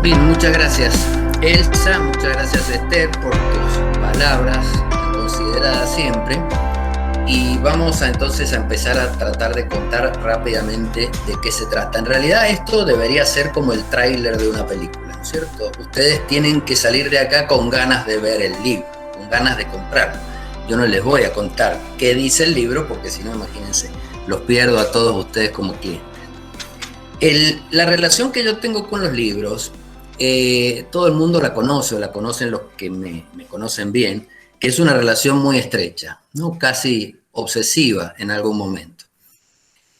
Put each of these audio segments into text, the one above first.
Bien, muchas gracias Elsa, muchas gracias Esther por tus palabras consideradas siempre. Y vamos entonces a empezar a tratar de contar rápidamente de qué se trata. En realidad esto debería ser como el tráiler de una película, ¿no es cierto? Ustedes tienen que salir de acá con ganas de ver el libro, con ganas de comprarlo. Yo no les voy a contar qué dice el libro, porque si no, imagínense, los pierdo a todos ustedes como clientes. La relación que yo tengo con los libros, todo el mundo la conoce, o la conocen los que me conocen bien, que es una relación muy estrecha, ¿no? Casi obsesiva en algún momento.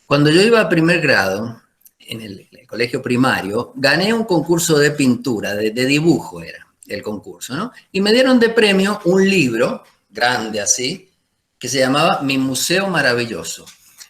Cuando yo iba a primer grado, en el colegio primario, gané un concurso de pintura, de dibujo era el concurso, ¿no? Y me dieron de premio un libro, grande así, que se llamaba Mi Museo Maravilloso.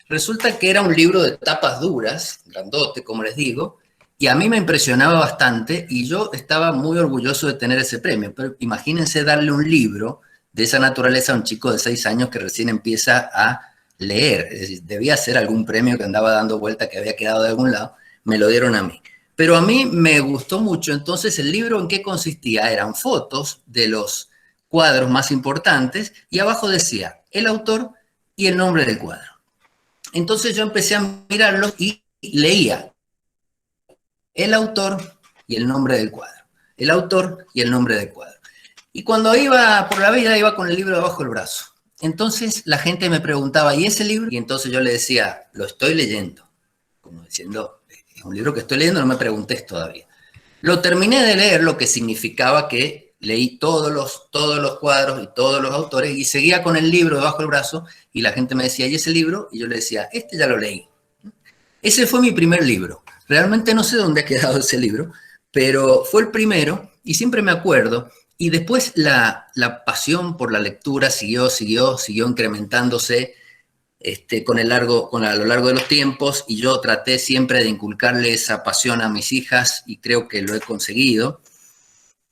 Resulta que era un libro de tapas duras, grandote, como les digo, y a mí me impresionaba bastante y yo estaba muy orgulloso de tener ese premio. Pero imagínense darle un libro de esa naturaleza a un chico de 6 años que recién empieza a leer. Es decir, debía ser algún premio que andaba dando vuelta, que había quedado de algún lado, me lo dieron a mí. Pero a mí me gustó mucho, entonces el libro ¿en qué consistía? Eran fotos de los cuadros más importantes y abajo decía el autor y el nombre del cuadro. Entonces yo empecé a mirarlos y leía el autor y el nombre del cuadro, el autor y el nombre del cuadro. Y cuando iba por la vida, iba con el libro debajo del brazo. Entonces la gente me preguntaba, ¿y ese libro? Y entonces yo le decía, lo estoy leyendo. Como diciendo, es un libro que estoy leyendo, no me preguntes todavía. Lo terminé de leer, lo que significaba que leí todos los cuadros y todos los autores y seguía con el libro debajo del brazo y la gente me decía, ¿y ese libro? Y yo le decía, este ya lo leí. Ese fue mi primer libro. Realmente no sé dónde ha quedado ese libro, pero fue el primero y siempre me acuerdo. Y después la pasión por la lectura siguió incrementándose a lo largo de los tiempos, y yo traté siempre de inculcarle esa pasión a mis hijas y creo que lo he conseguido.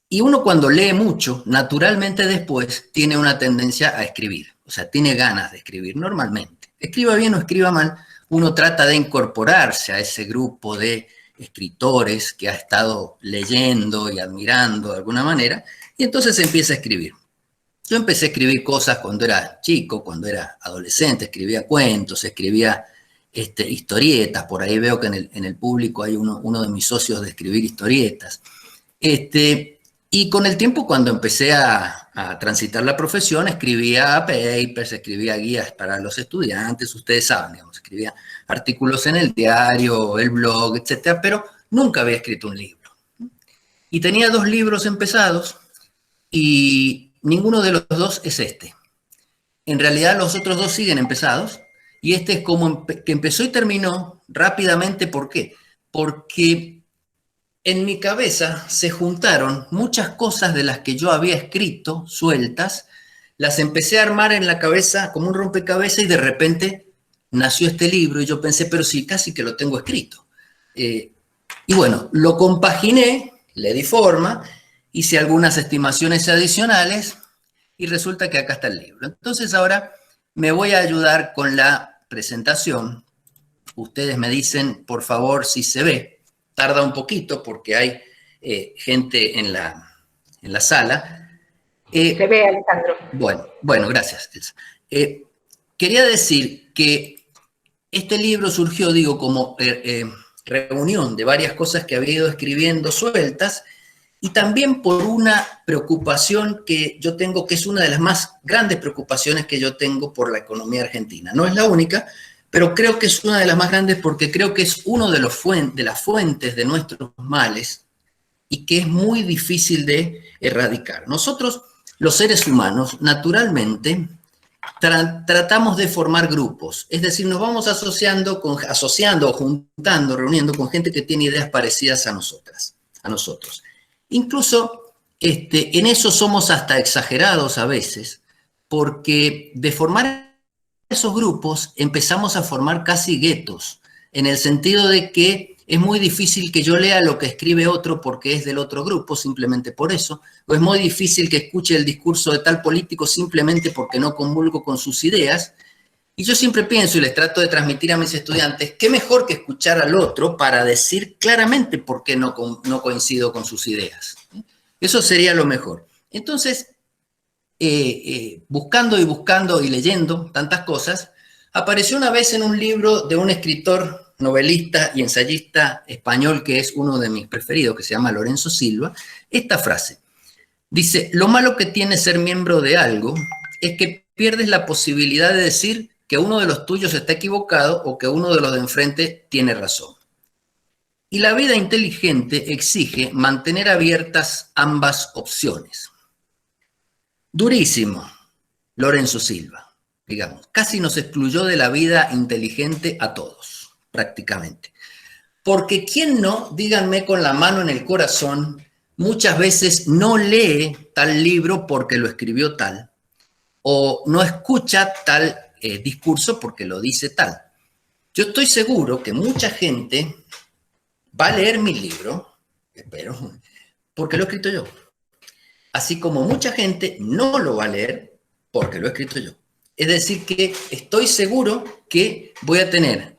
Y uno cuando lee mucho, naturalmente después tiene una tendencia a escribir, o sea, tiene ganas de escribir normalmente. Escriba bien o escriba mal, uno trata de incorporarse a ese grupo de escritores que ha estado leyendo y admirando de alguna manera, y entonces empieza a escribir. Yo empecé a escribir cosas cuando era chico, cuando era adolescente, escribía cuentos, escribía historietas, por ahí veo que en el público hay uno de mis socios de escribir historietas. Y con el tiempo, cuando empecé a transitar la profesión, escribía papers, escribía guías para los estudiantes, ustedes saben, digamos, escribía artículos en el diario, el blog, etcétera, pero nunca había escrito un libro. Y tenía 2 libros empezados y ninguno de los 2 es este. En realidad los otros 2 siguen empezados y este es como que empezó y terminó rápidamente. ¿Por qué? Porque en mi cabeza se juntaron muchas cosas de las que yo había escrito, sueltas, las empecé a armar en la cabeza como un rompecabezas y de repente nació este libro y yo pensé, pero sí, casi que lo tengo escrito. Y bueno, lo compaginé, le di forma, hice algunas estimaciones adicionales y resulta que acá está el libro. Entonces ahora me voy a ayudar con la presentación. Ustedes me dicen, por favor, si se ve. Tarda un poquito porque hay gente en la sala. Se ve, Alejandro. Bueno, gracias, Elsa. Quería decir que este libro surgió, digo, como reunión de varias cosas que había ido escribiendo sueltas y también por una preocupación que yo tengo, que es una de las más grandes preocupaciones que yo tengo por la economía argentina. No es la única, pero creo que es una de las más grandes porque creo que es uno de las fuentes de nuestros males y que es muy difícil de erradicar. Nosotros, los seres humanos, naturalmente, tratamos de formar grupos, es decir, nos vamos asociando o juntando, reuniendo con gente que tiene ideas parecidas a nosotros. Incluso en eso somos hasta exagerados a veces, porque de formar esos grupos empezamos a formar casi guetos, en el sentido de que es muy difícil que yo lea lo que escribe otro porque es del otro grupo, simplemente por eso, o es muy difícil que escuche el discurso de tal político simplemente porque no comulgo con sus ideas, Y yo siempre pienso y les trato de transmitir a mis estudiantes, qué mejor que escuchar al otro para decir claramente por qué no coincido con sus ideas. Eso sería lo mejor. Entonces, buscando y leyendo tantas cosas, apareció una vez en un libro de un escritor, novelista y ensayista español que es uno de mis preferidos, que se llama Lorenzo Silva, esta frase. Dice, lo malo que tiene ser miembro de algo es que pierdes la posibilidad de decir que uno de los tuyos está equivocado o que uno de los de enfrente tiene razón. Y la vida inteligente exige mantener abiertas ambas opciones. Durísimo, Lorenzo Silva, digamos. Casi nos excluyó de la vida inteligente a todos, prácticamente. Porque ¿quién no, díganme con la mano en el corazón, muchas veces no lee tal libro porque lo escribió tal, o no escucha tal discurso porque lo dice tal? Yo estoy seguro que mucha gente va a leer mi libro, espero, porque lo he escrito yo. Así como mucha gente no lo va a leer porque lo he escrito yo. Es decir, que estoy seguro que voy a tener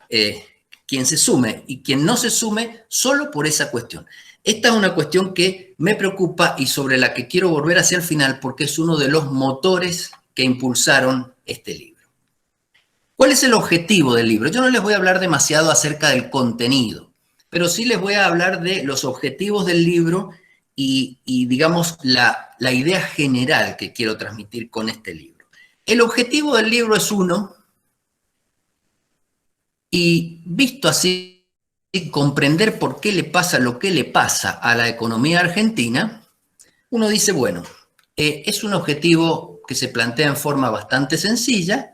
quien se sume y quien no se sume solo por esa cuestión. Esta es una cuestión que me preocupa y sobre la que quiero volver hacia el final porque es uno de los motores que impulsaron este libro. ¿Cuál es el objetivo del libro? Yo no les voy a hablar demasiado acerca del contenido, pero sí les voy a hablar de los objetivos del libro y digamos, la idea general que quiero transmitir con este libro. El objetivo del libro es uno, y visto así, comprender por qué le pasa lo que le pasa a la economía argentina, uno dice, bueno, es un objetivo que se plantea en forma bastante sencilla.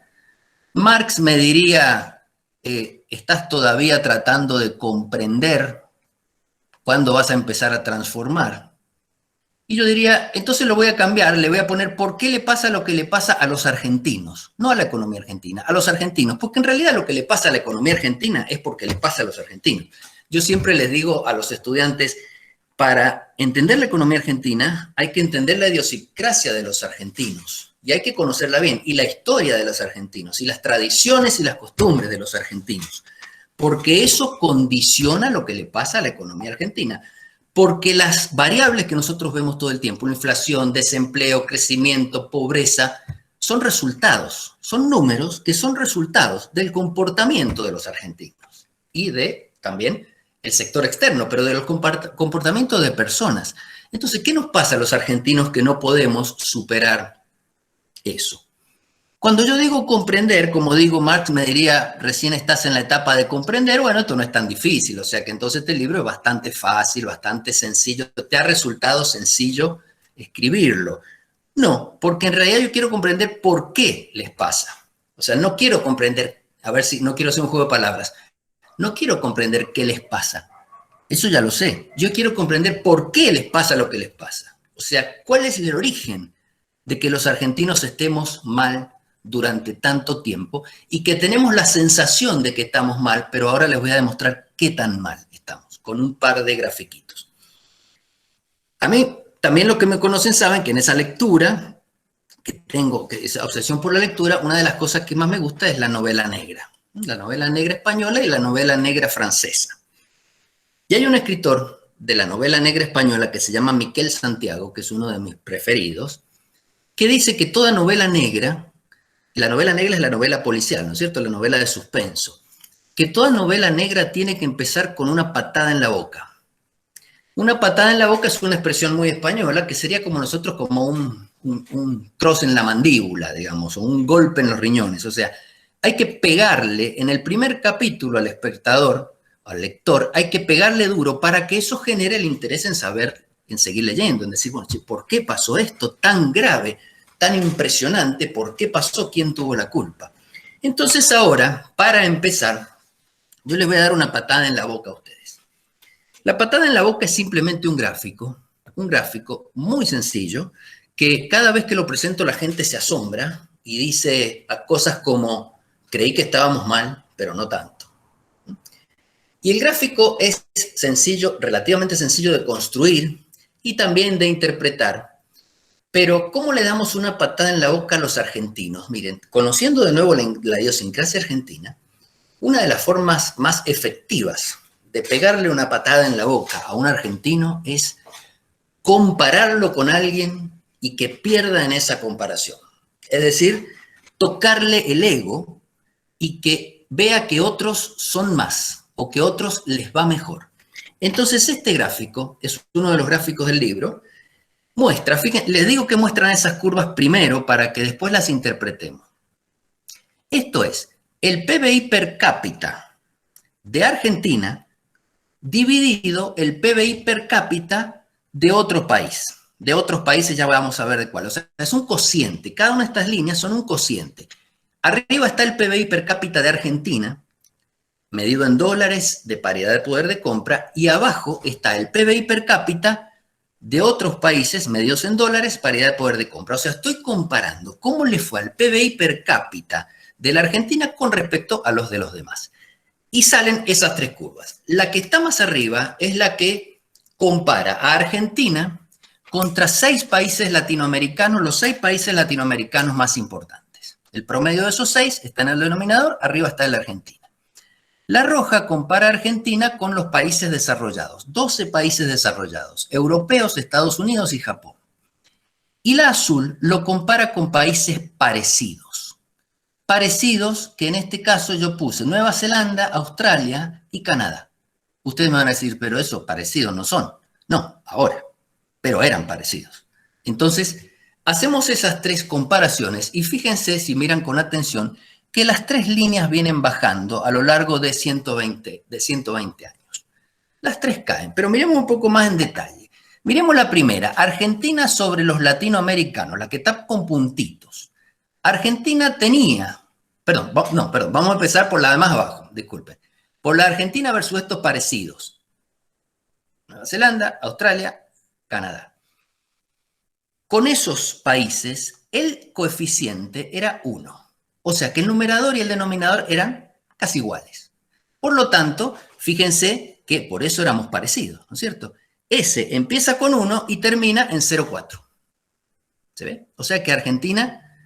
Marx me diría, estás todavía tratando de comprender cuándo vas a empezar a transformar. Y yo diría, entonces lo voy a cambiar, le voy a poner por qué le pasa lo que le pasa a los argentinos, no a la economía argentina, a los argentinos, porque en realidad lo que le pasa a la economía argentina es porque le pasa a los argentinos. Yo siempre les digo a los estudiantes, para entender la economía argentina hay que entender la idiosincrasia de los argentinos y hay que conocerla bien, y la historia de los argentinos, y las tradiciones y las costumbres de los argentinos, porque eso condiciona lo que le pasa a la economía argentina. Porque las variables que nosotros vemos todo el tiempo, inflación, desempleo, crecimiento, pobreza, son resultados, son números que son resultados del comportamiento de los argentinos y de también el sector externo, pero de los comportamientos de personas. Entonces, ¿qué nos pasa a los argentinos que no podemos superar eso? Cuando yo digo comprender, como digo, Marx me diría, recién estás en la etapa de comprender, bueno, esto no es tan difícil, o sea que entonces este libro es bastante fácil, bastante sencillo, te ha resultado sencillo escribirlo. No, porque en realidad yo quiero comprender por qué les pasa. O sea, no quiero comprender, a ver si, no quiero hacer un juego de palabras, no quiero comprender qué les pasa, eso ya lo sé, yo quiero comprender por qué les pasa lo que les pasa. O sea, cuál es el origen de que los argentinos estemos mal durante tanto tiempo y que tenemos la sensación de que estamos mal, pero ahora les voy a demostrar qué tan mal estamos, con un par de grafiquitos. A mí, también los que me conocen saben que en esa lectura, que tengo esa obsesión por la lectura, una de las cosas que más me gusta es la novela negra española y la novela negra francesa. Y hay un escritor de la novela negra española que se llama Miquel Santiago, que es uno de mis preferidos, que dice que toda novela negra, la novela negra es la novela policial, ¿no es cierto? La novela de suspenso. Que toda novela negra tiene que empezar con una patada en la boca. Una patada en la boca es una expresión muy española que sería como nosotros como un trozo en la mandíbula, digamos, o un golpe en los riñones. O sea, hay que pegarle en el primer capítulo al espectador, al lector, hay que pegarle duro para que eso genere el interés en saber, en seguir leyendo, en decir, bueno, ¿por qué pasó esto tan grave? Tan impresionante, ¿por qué pasó? ¿Quién tuvo la culpa? Entonces ahora, para empezar, yo les voy a dar una patada en la boca a ustedes. La patada en la boca es simplemente un gráfico muy sencillo, que cada vez que lo presento la gente se asombra y dice cosas como, creí que estábamos mal, pero no tanto. Y el gráfico es sencillo, relativamente sencillo de construir y también de interpretar. Pero, ¿cómo le damos una patada en la boca a los argentinos? Miren, conociendo de nuevo la idiosincrasia argentina, una de las formas más efectivas de pegarle una patada en la boca a un argentino es compararlo con alguien y que pierda en esa comparación. Es decir, tocarle el ego y que vea que otros son más o que otros les va mejor. Entonces, este gráfico es uno de los gráficos del libro. Muestra, fíjense, les digo que muestran esas curvas primero para que después las interpretemos. Esto es el PBI per cápita de Argentina dividido el PBI per cápita de otro país. De otros países ya vamos a ver de cuál. O sea, es un cociente. Cada una de estas líneas son un cociente. Arriba está el PBI per cápita de Argentina, medido en dólares de paridad de poder de compra, y abajo está el PBI per cápita de otros países, medidos en dólares, paridad de poder de compra. O sea, estoy comparando cómo le fue al PBI per cápita de la Argentina con respecto a los de los demás. Y salen esas tres curvas. La que está más arriba es la que compara a Argentina contra 6 países latinoamericanos, los 6 países latinoamericanos más importantes. El promedio de esos 6 está en el denominador, arriba está la Argentina. La roja compara a Argentina con los países desarrollados, 12 países desarrollados, europeos, Estados Unidos y Japón. Y la azul lo compara con países parecidos. Parecidos que en este caso yo puse Nueva Zelanda, Australia y Canadá. Ustedes me van a decir, pero esos parecidos no son. No, ahora, pero eran parecidos. Entonces, hacemos esas 3 comparaciones y fíjense, si miran con atención, que las 3 líneas vienen bajando a lo largo de 120 años. Las 3 caen, pero miremos un poco más en detalle. Miremos la primera, Argentina sobre los latinoamericanos, la que está con puntitos. Argentina tenía, vamos a empezar por la de más abajo, disculpen. Por la Argentina versus estos parecidos. Nueva Zelanda, Australia, Canadá. Con esos países, el coeficiente era 1. O sea que el numerador y el denominador eran casi iguales. Por lo tanto, fíjense que por eso éramos parecidos, ¿no es cierto? Ese empieza con 1 y termina en 0,4. ¿Se ve? O sea que Argentina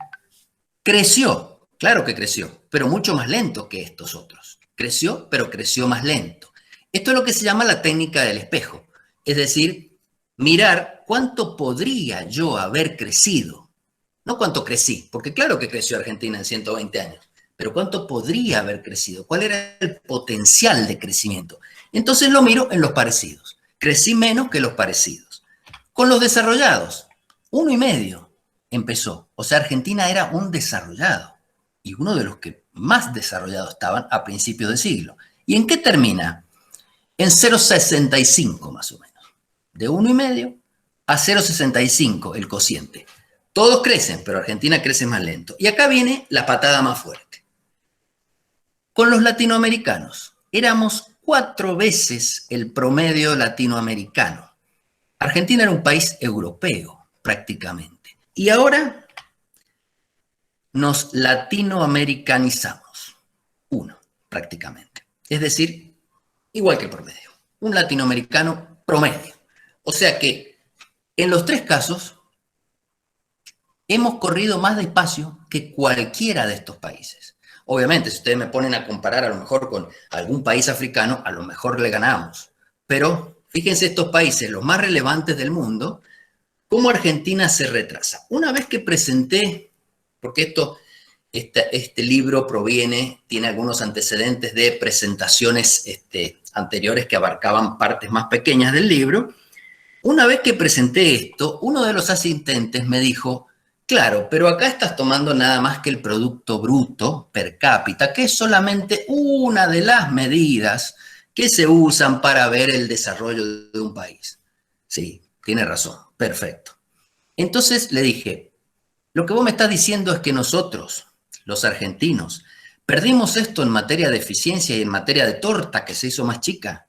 creció, claro que creció, pero mucho más lento que estos otros. Creció, pero creció más lento. Esto es lo que se llama la técnica del espejo. Es decir, mirar cuánto podría yo haber crecido. No cuánto crecí, porque claro que creció Argentina en 120 años, pero cuánto podría haber crecido, cuál era el potencial de crecimiento. Entonces lo miro en los parecidos. Crecí menos que los parecidos. Con los desarrollados, 1,5 empezó. O sea, Argentina era un desarrollado y uno de los que más desarrollados estaban a principios de siglo. ¿Y en qué termina? En 0,65 más o menos. De 1,5 a 0,65 el cociente. Todos crecen, pero Argentina crece más lento. Y acá viene la patada más fuerte. Con los latinoamericanos, éramos 4 veces el promedio latinoamericano. Argentina era un país europeo, prácticamente. Y ahora nos latinoamericanizamos. 1, prácticamente. Es decir, igual que el promedio. Un latinoamericano promedio. O sea que en los 3 casos hemos corrido más despacio que cualquiera de estos países. Obviamente, si ustedes me ponen a comparar a lo mejor con algún país africano, a lo mejor le ganamos. Pero fíjense estos países, los más relevantes del mundo, cómo Argentina se retrasa. Una vez que presenté, porque este libro tiene algunos antecedentes de presentaciones anteriores que abarcaban partes más pequeñas del libro. Una vez que presenté esto, uno de los asistentes me dijo, claro, pero acá estás tomando nada más que el Producto Bruto per cápita, que es solamente una de las medidas que se usan para ver el desarrollo de un país. Sí, tiene razón, perfecto. Entonces le dije, lo que vos me estás diciendo es que nosotros, los argentinos, perdimos esto en materia de eficiencia y en materia de torta que se hizo más chica,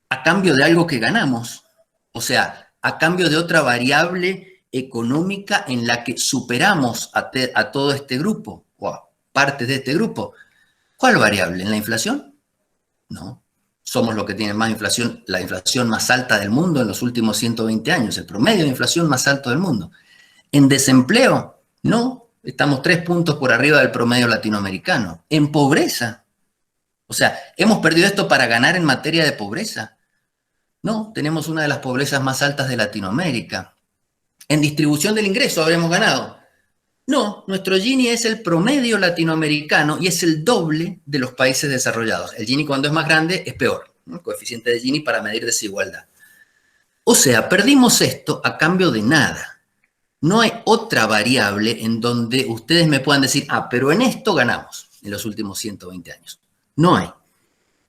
a cambio de algo que ganamos, o sea, a cambio de otra variable económica en la que superamos a todo este grupo, o a partes de este grupo. ¿Cuál variable? ¿En la inflación? No. Somos los que tienen más inflación, la inflación más alta del mundo en los últimos 120 años, el promedio de inflación más alto del mundo. En desempleo, no, estamos 3 puntos por arriba del promedio latinoamericano. En pobreza, o sea, ¿hemos perdido esto para ganar en materia de pobreza? No, tenemos una de las pobrezas más altas de Latinoamérica. En distribución del ingreso habremos ganado. No, nuestro Gini es el promedio latinoamericano y es el doble de los países desarrollados. El Gini cuando es más grande es peor, ¿no? El coeficiente de Gini para medir desigualdad. O sea, perdimos esto a cambio de nada. No hay otra variable en donde ustedes me puedan decir, pero en esto ganamos en los últimos 120 años. No hay.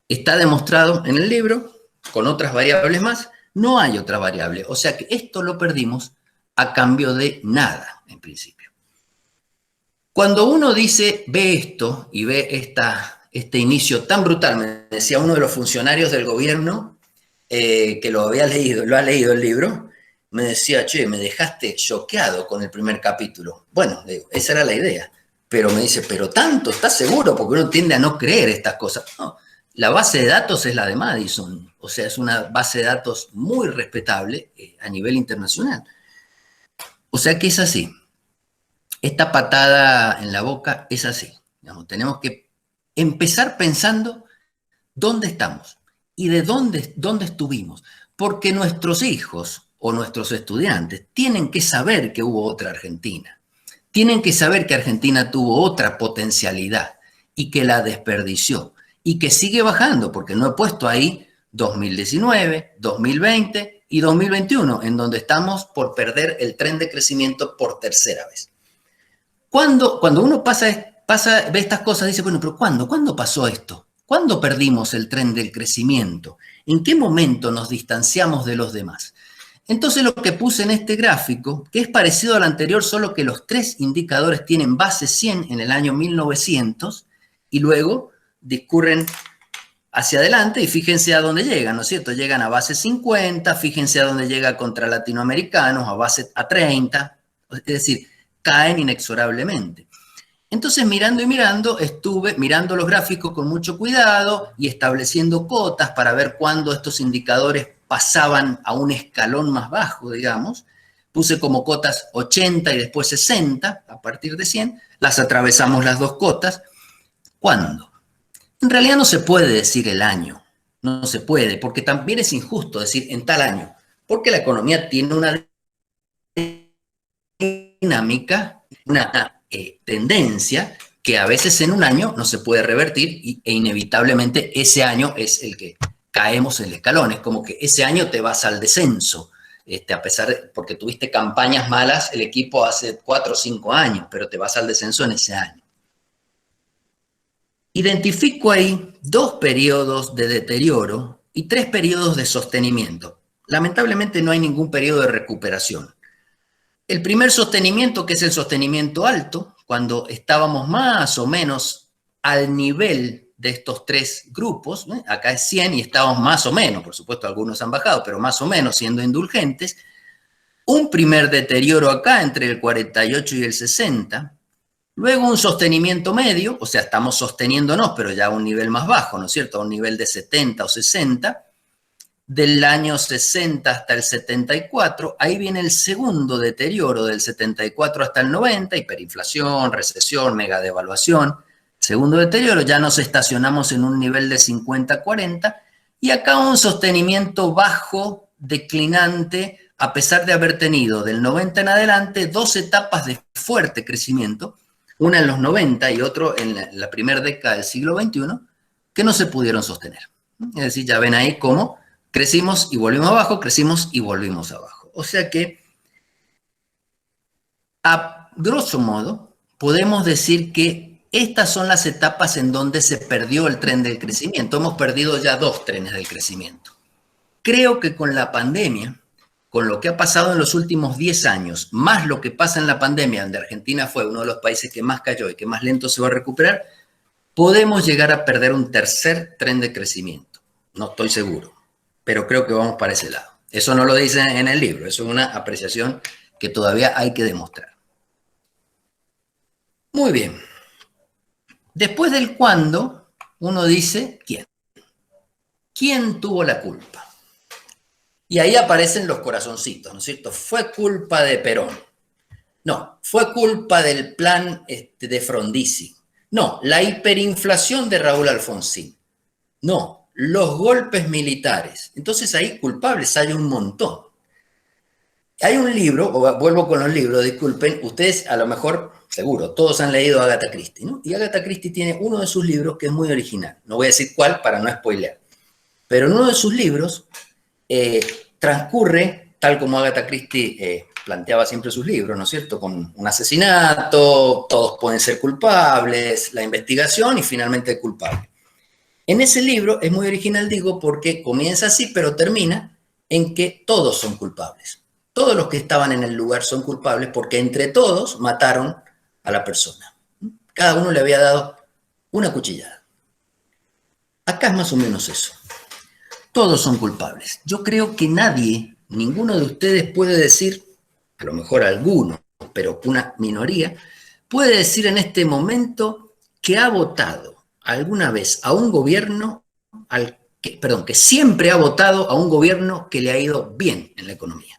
Está demostrado en el libro, con otras variables más, no hay otra variable. O sea que esto lo perdimos a cambio de nada, en principio. Cuando uno dice, ve esto y ve este inicio tan brutal, me decía uno de los funcionarios del gobierno que lo ha leído el libro, me decía, che, me dejaste choqueado con el primer capítulo. Bueno, esa era la idea. Pero me dice, pero tanto, ¿estás seguro? Porque uno tiende a no creer estas cosas. No, la base de datos es la de Madison. O sea, es una base de datos muy respetable a nivel internacional. O sea que es así. Esta patada en la boca es así. Digamos, tenemos que empezar pensando dónde estamos y de dónde estuvimos. Porque nuestros hijos o nuestros estudiantes tienen que saber que hubo otra Argentina. Tienen que saber que Argentina tuvo otra potencialidad y que la desperdició y que sigue bajando, porque no he puesto ahí 2019, 2020 y 2021, en donde estamos por perder el tren de crecimiento por tercera vez. Cuando uno ve estas cosas, dice, bueno, pero ¿cuándo pasó esto? ¿Cuándo perdimos el tren del crecimiento? ¿En qué momento nos distanciamos de los demás? Entonces lo que puse en este gráfico, que es parecido al anterior, solo que los 3 indicadores tienen base 100 en el año 1900 y luego discurren hacia adelante y fíjense a dónde llegan, ¿no es cierto? Llegan a base 50, fíjense a dónde llega contra latinoamericanos, a 30, es decir, caen inexorablemente. Entonces, mirando, estuve mirando los gráficos con mucho cuidado y estableciendo cotas para ver cuándo estos indicadores pasaban a un escalón más bajo, digamos. Puse como cotas 80 y después 60, a partir de 100, las atravesamos las dos cotas. ¿Cuándo? En realidad no se puede decir el año, no se puede, porque también es injusto decir en tal año, porque la economía tiene una dinámica, una tendencia que a veces en un año no se puede revertir e inevitablemente ese año es el que caemos en el escalón. Es como que ese año te vas al descenso, a pesar de, porque tuviste campañas malas el equipo hace 4 o 5 años, pero te vas al descenso en ese año. Identifico ahí 2 periodos de deterioro y 3 periodos de sostenimiento. Lamentablemente no hay ningún periodo de recuperación. El primer sostenimiento, que es el sostenimiento alto, cuando estábamos más o menos al nivel de estos 3 grupos, ¿eh? Acá es 100 y estábamos más o menos, por supuesto algunos han bajado, pero más o menos siendo indulgentes. Un primer deterioro acá entre el 48 y el 60, luego un sostenimiento medio, o sea, estamos sosteniéndonos, pero ya a un nivel más bajo, ¿no es cierto? A un nivel de 70 o 60, del año 60 hasta el 74, ahí viene el segundo deterioro del 74 hasta el 90, hiperinflación, recesión, mega devaluación, segundo deterioro, ya nos estacionamos en un nivel de 50-40, y acá un sostenimiento bajo, declinante, a pesar de haber tenido del 90 en adelante 2 etapas de fuerte crecimiento, una en los 90 y otro en la primera década del siglo XXI, que no se pudieron sostener. Es decir, ya ven ahí cómo crecimos y volvimos abajo, crecimos y volvimos abajo. O sea que, a grosso modo, podemos decir que estas son las etapas en donde se perdió el tren del crecimiento. Hemos perdido ya 2 trenes del crecimiento. Creo que con la pandemia, con lo que ha pasado en los últimos 10 años, más lo que pasa en la pandemia, donde Argentina fue uno de los países que más cayó y que más lento se va a recuperar, podemos llegar a perder un tercer tren de crecimiento. No estoy seguro, pero creo que vamos para ese lado. Eso no lo dice en el libro, eso es una apreciación que todavía hay que demostrar. Muy bien. Después del cuándo, uno dice quién. ¿Quién tuvo la culpa? Y ahí aparecen los corazoncitos, ¿no es cierto? Fue culpa de Perón. No, fue culpa del plan de Frondizi. No, la hiperinflación de Raúl Alfonsín. No, los golpes militares. Entonces ahí culpables hay un montón. Hay un libro, o vuelvo con los libros, disculpen, ustedes a lo mejor, seguro, todos han leído a Agatha Christie, ¿no? Y Agatha Christie tiene uno de sus libros que es muy original. No voy a decir cuál para no spoilear. Pero en uno de sus libros transcurre, tal como Agatha Christie planteaba siempre sus libros, ¿no es cierto? Con un asesinato, todos pueden ser culpables, la investigación y finalmente el culpable. En ese libro es muy original, digo, porque comienza así, pero termina en que todos son culpables. Todos los que estaban en el lugar son culpables porque entre todos mataron a la persona. Cada uno le había dado una cuchillada. Acá es más o menos eso. Todos son culpables. Yo creo que nadie, ninguno de ustedes puede decir, a lo mejor alguno, pero una minoría, puede decir en este momento que ha votado alguna vez a un gobierno, que siempre ha votado a un gobierno que le ha ido bien en la economía.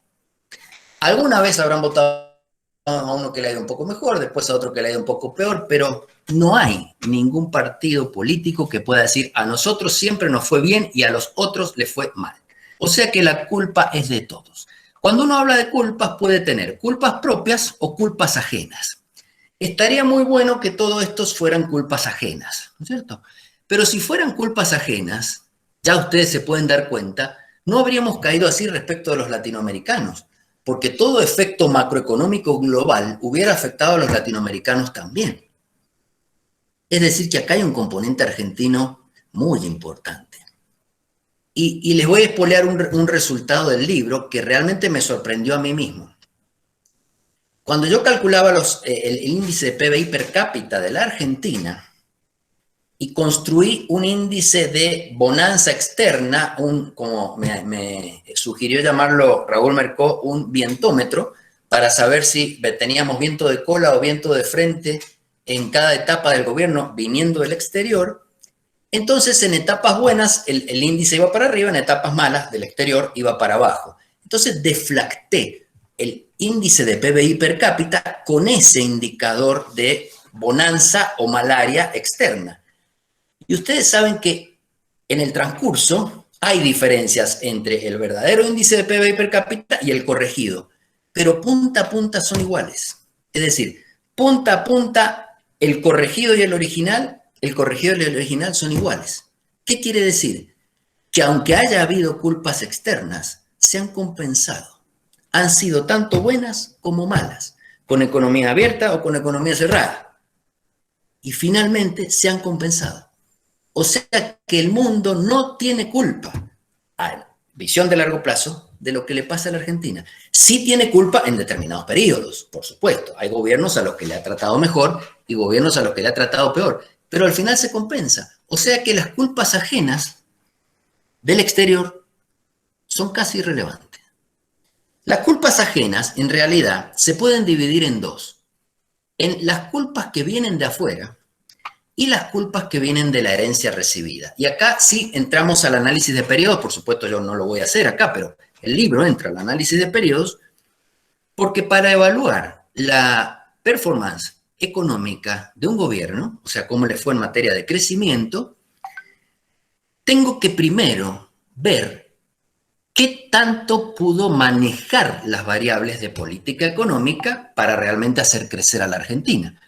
Alguna vez habrán votado a uno que le ha ido un poco mejor, después a otro que le ha ido un poco peor, pero no hay ningún partido político que pueda decir a nosotros siempre nos fue bien y a los otros les fue mal. O sea que la culpa es de todos. Cuando uno habla de culpas puede tener culpas propias o culpas ajenas. Estaría muy bueno que todos estos fueran culpas ajenas, ¿no es cierto? Pero si fueran culpas ajenas, ya ustedes se pueden dar cuenta, no habríamos caído así respecto de los latinoamericanos, porque todo efecto macroeconómico global hubiera afectado a los latinoamericanos también. Es decir, que acá hay un componente argentino muy importante. Y les voy a spoilear un resultado del libro que realmente me sorprendió a mí mismo. Cuando yo calculaba el índice de PBI per cápita de la Argentina y construí un índice de bonanza externa, como me sugirió llamarlo Raúl Mercó, un vientómetro, para saber si teníamos viento de cola o viento de frente en cada etapa del gobierno viniendo del exterior. Entonces, en etapas buenas, el índice iba para arriba, en etapas malas, del exterior, iba para abajo. Entonces, deflacté el índice de PBI per cápita con ese indicador de bonanza o malaria externa. Y ustedes saben que en el transcurso hay diferencias entre el verdadero índice de PBI per cápita y el corregido, pero punta a punta son iguales. Es decir, punta a punta el corregido y el original son iguales. ¿Qué quiere decir? Que aunque haya habido culpas externas, se han compensado. Han sido tanto buenas como malas, con economía abierta o con economía cerrada. Y finalmente se han compensado. O sea que el mundo no tiene culpa, a visión de largo plazo, de lo que le pasa a la Argentina. Sí tiene culpa en determinados periodos, por supuesto. Hay gobiernos a los que le ha tratado mejor y gobiernos a los que le ha tratado peor. Pero al final se compensa. O sea que las culpas ajenas del exterior son casi irrelevantes. Las culpas ajenas, en realidad, se pueden dividir en dos. En las culpas que vienen de afuera y las culpas que vienen de la herencia recibida. Y acá sí entramos al análisis de periodos. Por supuesto, yo no lo voy a hacer acá, pero el libro entra al análisis de periodos porque para evaluar la performance económica de un gobierno, o sea, cómo le fue en materia de crecimiento, tengo que primero ver qué tanto pudo manejar las variables de política económica para realmente hacer crecer a la Argentina.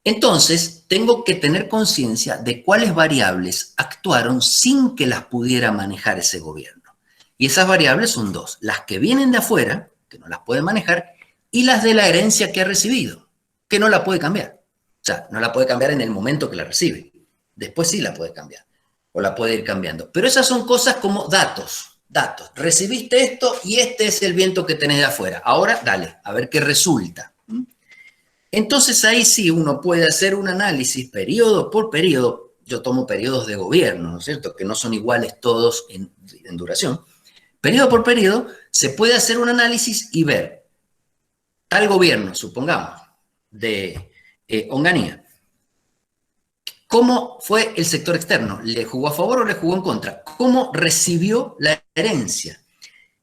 Entonces, tengo que tener conciencia de cuáles variables actuaron sin que las pudiera manejar ese gobierno. Y esas variables son dos, las que vienen de afuera, que no las puede manejar, y las de la herencia que ha recibido, que no la puede cambiar. O sea, no la puede cambiar en el momento que la recibe. Después sí la puede cambiar, o la puede ir cambiando. Pero esas son cosas como datos. Recibiste esto y este es el viento que tenés de afuera. Ahora, dale, a ver qué resulta. Entonces ahí sí uno puede hacer un análisis periodo por periodo. Yo tomo periodos de gobierno, ¿no es cierto? Que no son iguales todos en duración. Periodo por periodo se puede hacer un análisis y ver tal gobierno, supongamos, de Onganía. ¿Cómo fue el sector externo? ¿Le jugó a favor o le jugó en contra? ¿Cómo recibió la herencia?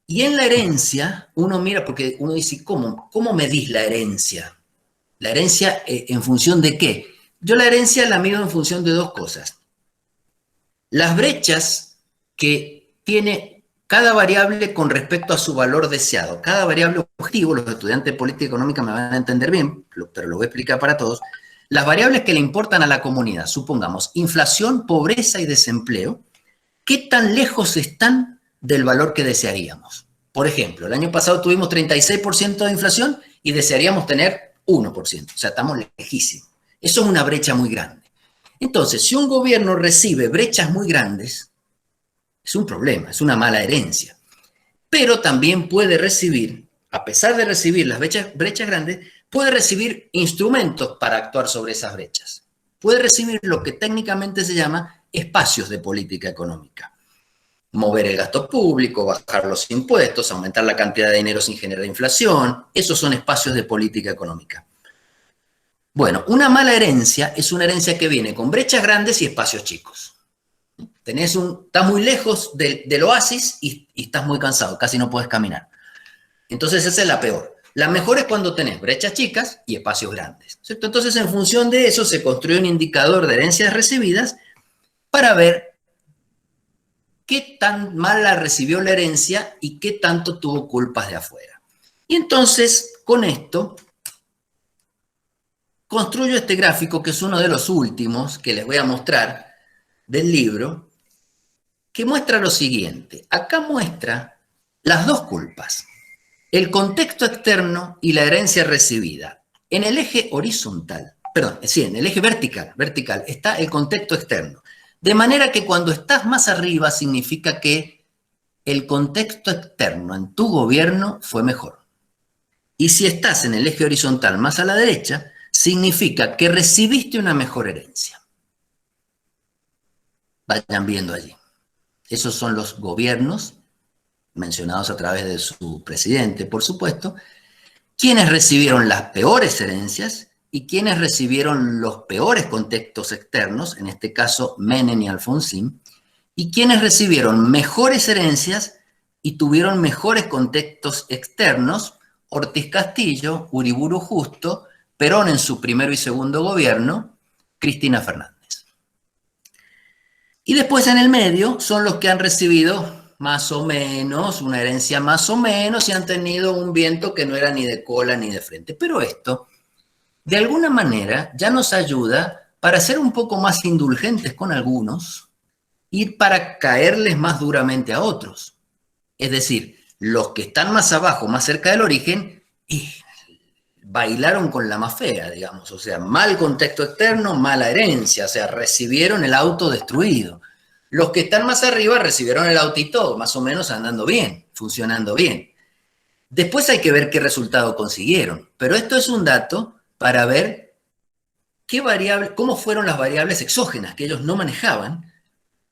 Y en la herencia, uno mira, porque uno dice, ¿cómo medís la herencia? ¿La herencia en función de qué? Yo la herencia la mido en función de dos cosas. Las brechas que tiene cada variable con respecto a su valor deseado. Cada variable objetivo, los estudiantes de política económica me van a entender bien, pero lo voy a explicar para todos. Las variables que le importan a la comunidad, supongamos, inflación, pobreza y desempleo, ¿qué tan lejos están del valor que desearíamos? Por ejemplo, el año pasado tuvimos 36% de inflación y desearíamos tener 1%, o sea, estamos lejísimos. Eso es una brecha muy grande. Entonces, si un gobierno recibe brechas muy grandes, es un problema, es una mala herencia. Pero también puede recibir, a pesar de recibir las brechas grandes, puede recibir instrumentos para actuar sobre esas brechas. Puede recibir lo que técnicamente se llama espacios de política económica. Mover el gasto público, bajar los impuestos, aumentar la cantidad de dinero sin generar inflación. Esos son espacios de política económica. Bueno, una mala herencia es una herencia que viene con brechas grandes y espacios chicos. Estás muy lejos del oasis y estás muy cansado, casi no puedes caminar. Entonces esa es la peor. La mejor es cuando tenés brechas chicas y espacios grandes, ¿cierto? Entonces en función de eso se construye un indicador de herencias recibidas para ver qué tan mal la recibió la herencia y qué tanto tuvo culpas de afuera. Y entonces con esto construyo este gráfico que es uno de los últimos que les voy a mostrar del libro, que muestra lo siguiente. Acá muestra las dos culpas, el contexto externo y la herencia recibida. En el eje horizontal, perdón, sí, en el eje vertical está el contexto externo. De manera que cuando estás más arriba significa que el contexto externo en tu gobierno fue mejor. Y si estás en el eje horizontal más a la derecha, significa que recibiste una mejor herencia. Vayan viendo allí. Esos son los gobiernos, mencionados a través de su presidente, por supuesto, quienes recibieron las peores herencias y quienes recibieron los peores contextos externos, en este caso Menem y Alfonsín, y quienes recibieron mejores herencias y tuvieron mejores contextos externos, Ortiz Castillo, Uriburu Justo, Perón en su primero y segundo gobierno, Cristina Fernández. Y después en el medio son los que han recibido más o menos, una herencia más o menos, y han tenido un viento que no era ni de cola ni de frente. Pero esto, de alguna manera, ya nos ayuda para ser un poco más indulgentes con algunos y para caerles más duramente a otros. Es decir, los que están más abajo, más cerca del origen, bailaron con la más fea, digamos, o sea, mal contexto externo, mala herencia, o sea, recibieron el auto destruido. Los que están más arriba recibieron el auto y todo, más o menos andando bien, funcionando bien. Después hay que ver qué resultado consiguieron, pero esto es un dato para ver cómo fueron las variables exógenas que ellos no manejaban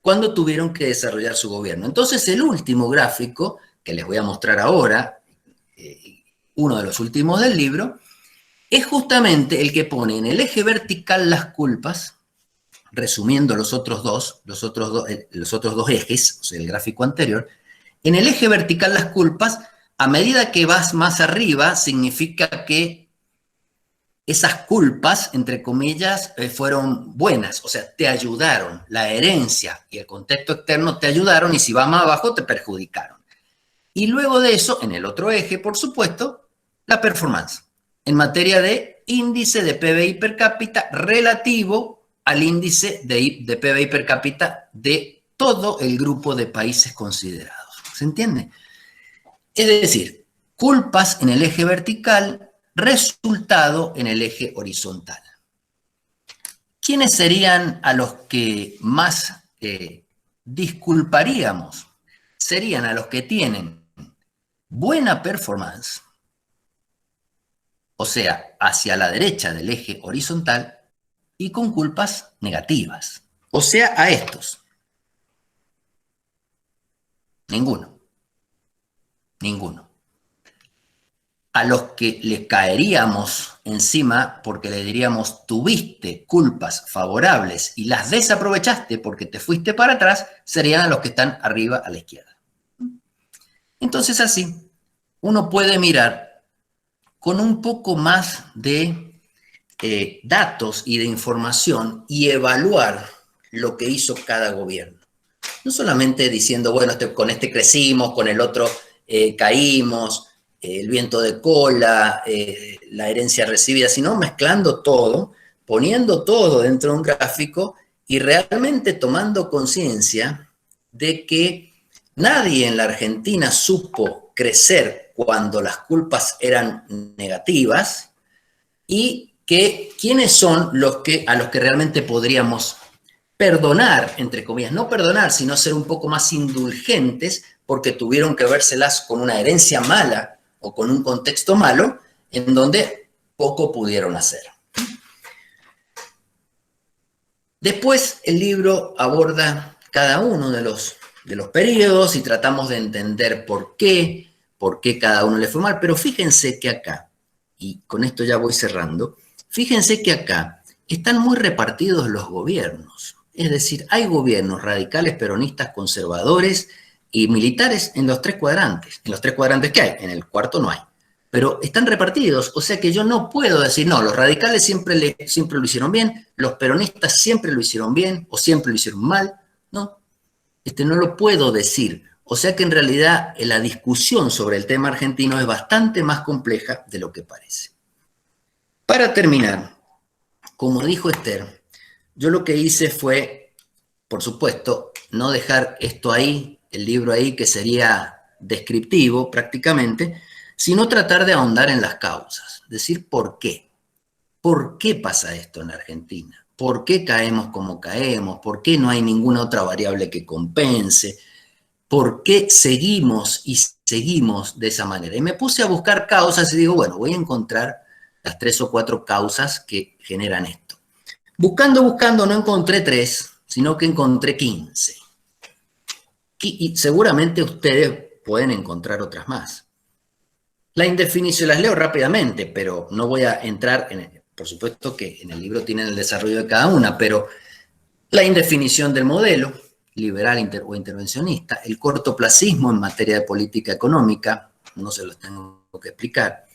cuando tuvieron que desarrollar su gobierno. Entonces, el último gráfico, que les voy a mostrar ahora, uno de los últimos del libro, es justamente el que pone en el eje vertical las culpas, resumiendo los otros dos ejes, o sea, el gráfico anterior. En el eje vertical las culpas, a medida que vas más arriba, significa que esas culpas, entre comillas, fueron buenas, o sea, te ayudaron. La herencia y el contexto externo te ayudaron y si vas más abajo te perjudicaron. Y luego de eso, en el otro eje, por supuesto, la performance, en materia de índice de PBI per cápita relativo al índice de PBI per cápita de todo el grupo de países considerados. ¿Se entiende? Es decir, culpas en el eje vertical, resultado en el eje horizontal. ¿Quiénes serían a los que más disculparíamos? Serían a los que tienen buena performance, o sea, hacia la derecha del eje horizontal, y con culpas negativas. O sea, a estos. Ninguno. A los que les caeríamos encima porque le diríamos tuviste culpas favorables y las desaprovechaste porque te fuiste para atrás, serían a los que están arriba a la izquierda. Entonces así, uno puede mirar con un poco más de datos y de información y evaluar lo que hizo cada gobierno. No solamente diciendo, bueno, con este crecimos, con el otro caímos, el viento de cola, la herencia recibida, sino mezclando todo, poniendo todo dentro de un gráfico y realmente tomando conciencia de que nadie en la Argentina supo crecer cuando las culpas eran negativas y que quiénes son a los que realmente podríamos perdonar, entre comillas, no perdonar, sino ser un poco más indulgentes porque tuvieron que vérselas con una herencia mala o con un contexto malo en donde poco pudieron hacer. Después el libro aborda cada uno de los periodos y tratamos de entender por qué cada uno le fue mal, pero fíjense que acá, y con esto ya voy cerrando, fíjense que acá están muy repartidos los gobiernos. Es decir, hay gobiernos radicales, peronistas, conservadores y militares en los tres cuadrantes. En los tres cuadrantes que hay, en el cuarto no hay. Pero están repartidos, o sea que yo no puedo decir, no, los radicales siempre lo hicieron bien, los peronistas siempre lo hicieron bien o siempre lo hicieron mal. No, no lo puedo decir. O sea que en realidad la discusión sobre el tema argentino es bastante más compleja de lo que parece. Para terminar, como dijo Esther, yo lo que hice fue, por supuesto, no dejar esto ahí, el libro ahí, que sería descriptivo prácticamente, sino tratar de ahondar en las causas, decir por qué. ¿Por qué pasa esto en Argentina? ¿Por qué caemos como caemos? ¿Por qué no hay ninguna otra variable que compense? ¿Por qué seguimos y seguimos de esa manera? Y me puse a buscar causas y digo, bueno, voy a encontrar las 3 o 4 causas que generan esto. Buscando, no encontré 3, sino que encontré 15. Y seguramente ustedes pueden encontrar otras más. La indefinición las leo rápidamente, pero no voy a entrar por supuesto que en el libro tienen el desarrollo de cada una, pero la indefinición del modelo liberal o intervencionista, el cortoplacismo en materia de política económica, no se los tengo que explicar,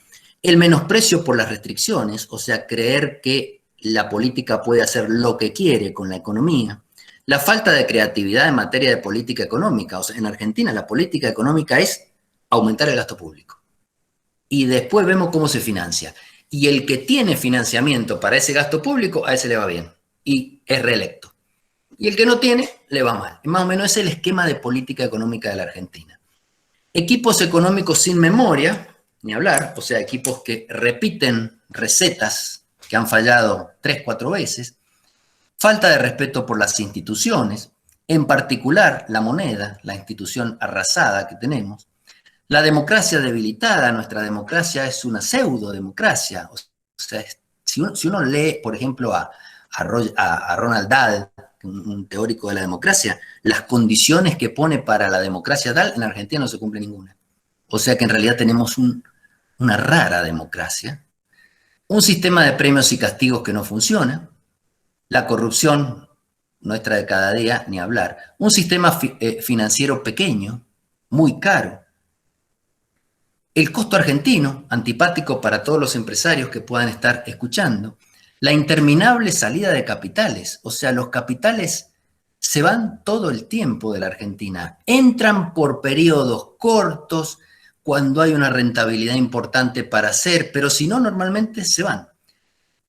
el menosprecio por las restricciones, o sea, creer que la política puede hacer lo que quiere con la economía, la falta de creatividad en materia de política económica, o sea, en Argentina la política económica es aumentar el gasto público. Y después vemos cómo se financia. Y el que tiene financiamiento para ese gasto público, a ese le va bien. Y es reelecto. Y el que no tiene, le va mal. Más o menos es el esquema de política económica de la Argentina. Equipos económicos sin memoria, ni hablar, o sea, equipos que repiten recetas que han fallado 3, 4 veces. Falta de respeto por las instituciones, en particular la moneda, la institución arrasada que tenemos. La democracia debilitada, nuestra democracia es una pseudo-democracia. O sea, si uno lee, por ejemplo, a Ronald Dahl, un teórico de la democracia, las condiciones que pone para la democracia Dahl, en Argentina no se cumple ninguna. O sea que en realidad tenemos una rara democracia, un sistema de premios y castigos que no funciona, la corrupción nuestra de cada día, ni hablar, un sistema financiero pequeño, muy caro, el costo argentino, antipático para todos los empresarios que puedan estar escuchando, la interminable salida de capitales, o sea, los capitales se van todo el tiempo de la Argentina, entran por periodos cortos cuando hay una rentabilidad importante para hacer, pero si no, normalmente se van.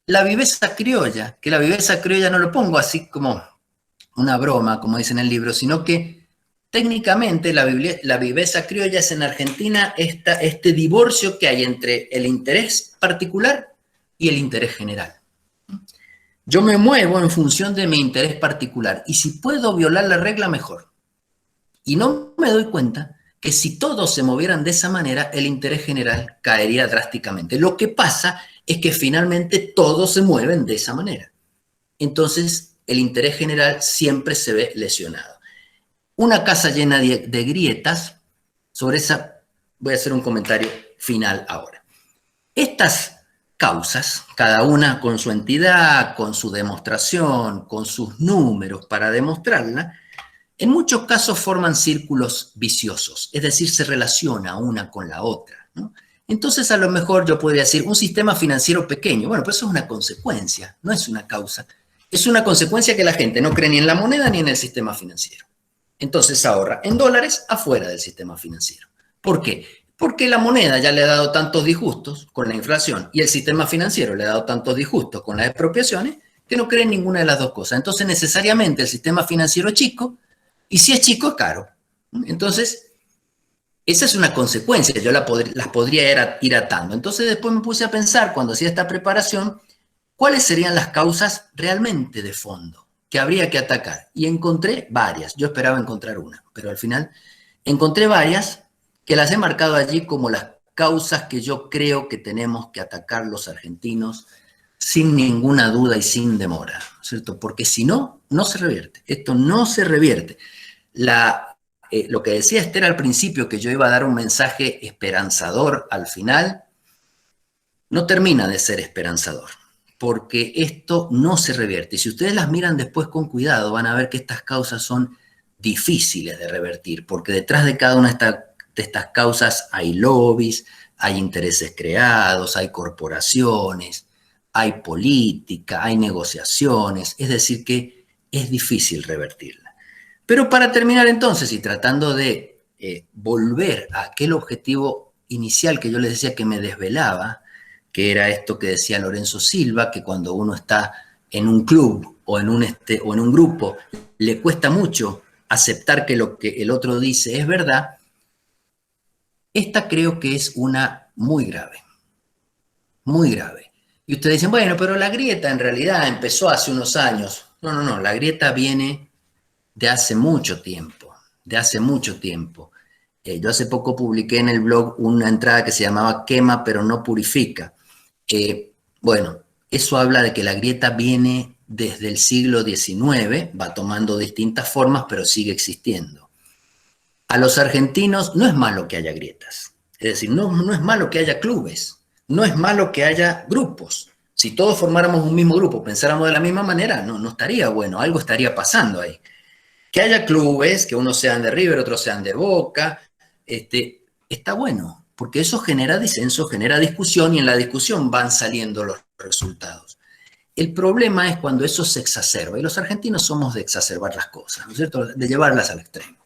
La viveza criolla, que la viveza criolla no lo pongo así como una broma, como dice en el libro, sino que técnicamente la viveza criolla es en Argentina este divorcio que hay entre el interés particular y el interés general. Yo me muevo en función de mi interés particular y si puedo violar la regla, mejor. Y no me doy cuenta que si todos se movieran de esa manera, el interés general caería drásticamente. Lo que pasa es que finalmente todos se mueven de esa manera. Entonces, el interés general siempre se ve lesionado. Una casa llena de grietas, sobre esa voy a hacer un comentario final ahora. Estas causas, cada una con su entidad, con su demostración, con sus números para demostrarla, en muchos casos forman círculos viciosos, es decir, se relaciona una con la otra, ¿no? Entonces, a lo mejor yo podría decir un sistema financiero pequeño. Bueno, pues eso es una consecuencia, no es una causa. Es una consecuencia que la gente no cree ni en la moneda ni en el sistema financiero. Entonces ahorra en dólares afuera del sistema financiero. ¿Por qué? Porque la moneda ya le ha dado tantos disgustos con la inflación y el sistema financiero le ha dado tantos disgustos con las expropiaciones que no cree en ninguna de las dos cosas. Entonces, necesariamente el sistema financiero es chico y si es chico es caro. Entonces, esa es una consecuencia, yo las podría ir atando. Entonces después me puse a pensar, cuando hacía esta preparación, cuáles serían las causas realmente de fondo que habría que atacar. Y encontré varias, yo esperaba encontrar una, pero al final encontré varias que las he marcado allí como las causas que yo creo que tenemos que atacar los argentinos sin ninguna duda y sin demora, ¿cierto? Porque si no, no se revierte, esto no se revierte. Lo que decía Esther al principio, que yo iba a dar un mensaje esperanzador al final, no termina de ser esperanzador, porque esto no se revierte. Y si ustedes las miran después con cuidado, van a ver que estas causas son difíciles de revertir, porque detrás de cada una de estas causas hay lobbies, hay intereses creados, hay corporaciones, hay política, hay negociaciones, es decir que es difícil revertirla. Pero para terminar entonces, y tratando de volver a aquel objetivo inicial que yo les decía que me desvelaba, que era esto que decía Lorenzo Silva, que cuando uno está en un club o en un grupo, le cuesta mucho aceptar que lo que el otro dice es verdad, esta creo que es una muy grave, muy grave. Y ustedes dicen, bueno, pero la grieta en realidad empezó hace unos años. No, la grieta viene de hace mucho tiempo, de hace mucho tiempo. Yo hace poco publiqué en el blog una entrada que se llamaba Quema pero no purifica. Bueno, eso habla de que la grieta viene desde el siglo XIX, va tomando distintas formas, pero sigue existiendo. A los argentinos no es malo que haya grietas, es decir, no es malo que haya clubes, no es malo que haya grupos. Si todos formáramos un mismo grupo, pensáramos de la misma manera, no estaría bueno, algo estaría pasando ahí. Que haya clubes, que unos sean de River, otros sean de Boca, está bueno, porque eso genera disenso, genera discusión, y en la discusión van saliendo los resultados. El problema es cuando eso se exacerba, y los argentinos somos de exacerbar las cosas, ¿no es cierto?, de llevarlas al extremo.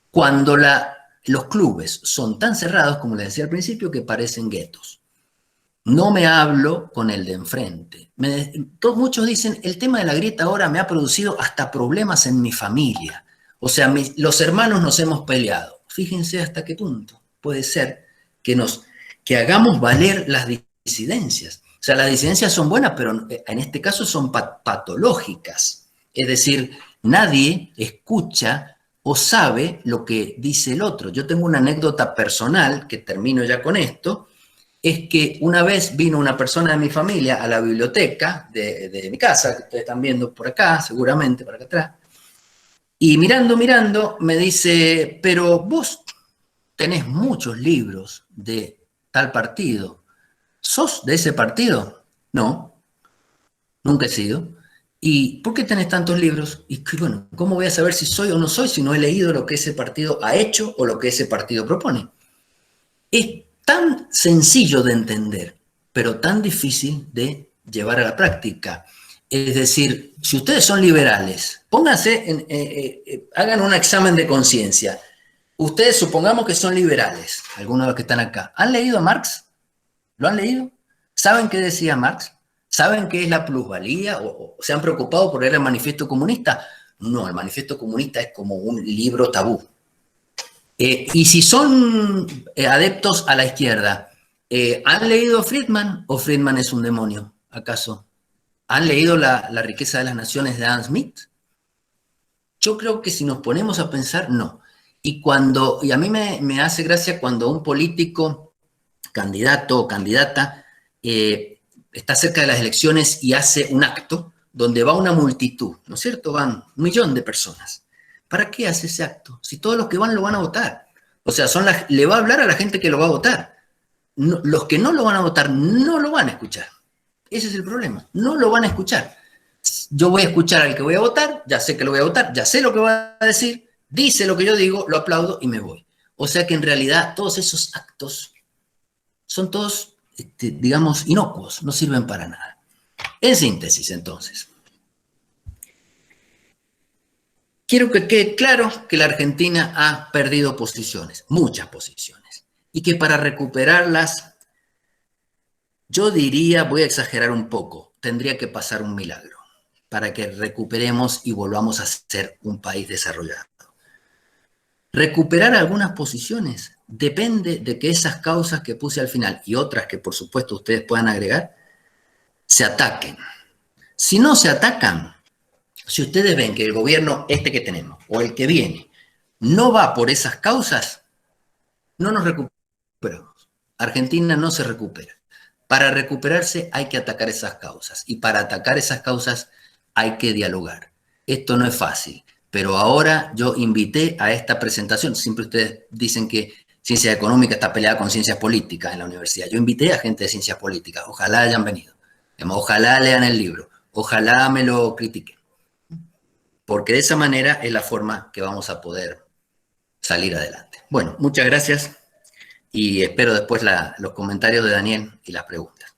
Cuando los clubes son tan cerrados, como les decía al principio, que parecen guetos. No me hablo con el de enfrente. Muchos dicen, el tema de la grieta ahora me ha producido hasta problemas en mi familia. O sea, los hermanos nos hemos peleado. Fíjense hasta qué punto puede ser que hagamos valer las disidencias. O sea, las disidencias son buenas, pero en este caso son patológicas. Es decir, nadie escucha o sabe lo que dice el otro. Yo tengo una anécdota personal, que termino ya con esto, es que una vez vino una persona de mi familia a la biblioteca de mi casa, que ustedes están viendo por acá, seguramente, por acá atrás, y mirando, me dice, pero vos tenés muchos libros de tal partido, ¿sos de ese partido? No, nunca he sido. ¿Y por qué tenés tantos libros? Y bueno, ¿cómo voy a saber si soy o no soy si no he leído lo que ese partido ha hecho o lo que ese partido propone? Es tan sencillo de entender, pero tan difícil de llevar a la práctica. Es decir, si ustedes son liberales, pónganse, hagan un examen de conciencia. Ustedes supongamos que son liberales, algunos de los que están acá. ¿Han leído a Marx? ¿Lo han leído? ¿Saben qué decía Marx? ¿Saben qué es la plusvalía? ¿O se han preocupado por leer el Manifiesto Comunista? No, el Manifiesto Comunista es como un libro tabú. Y si son adeptos a la izquierda, ¿han leído Friedman o Friedman es un demonio, acaso? ¿Han leído la riqueza de las naciones de Adam Smith? Yo creo que si nos ponemos a pensar, no. Y a mí me hace gracia cuando un político, candidato o candidata, está cerca de las elecciones y hace un acto donde va una multitud, ¿no es cierto? Van 1 millón de personas. ¿Para qué hace ese acto? Si todos los que van lo van a votar. O sea, le va a hablar a la gente que lo va a votar. No, los que no lo van a votar no lo van a escuchar. Ese es el problema. No lo van a escuchar. Yo voy a escuchar al que voy a votar, ya sé que lo voy a votar, ya sé lo que va a decir, dice lo que yo digo, lo aplaudo y me voy. O sea que en realidad todos esos actos son todos, digamos, inocuos, no sirven para nada. En síntesis, entonces, quiero que quede claro que la Argentina ha perdido posiciones, muchas posiciones, y que para recuperarlas, yo diría, voy a exagerar un poco, tendría que pasar un milagro para que recuperemos y volvamos a ser un país desarrollado. Recuperar algunas posiciones depende de que esas causas que puse al final y otras que por supuesto ustedes puedan agregar, se ataquen. Si no se atacan, si ustedes ven que el gobierno este que tenemos o el que viene no va por esas causas, no nos recuperamos. Argentina no se recupera. Para recuperarse hay que atacar esas causas y para atacar esas causas hay que dialogar. Esto no es fácil, pero ahora yo invité a esta presentación. Siempre ustedes dicen que ciencia económica está peleada con ciencias políticas en la universidad. Yo invité a gente de ciencias políticas. Ojalá hayan venido. Ojalá lean el libro. Ojalá me lo critiquen. Porque de esa manera es la forma que vamos a poder salir adelante. Bueno, muchas gracias y espero después los comentarios de Daniel y las preguntas.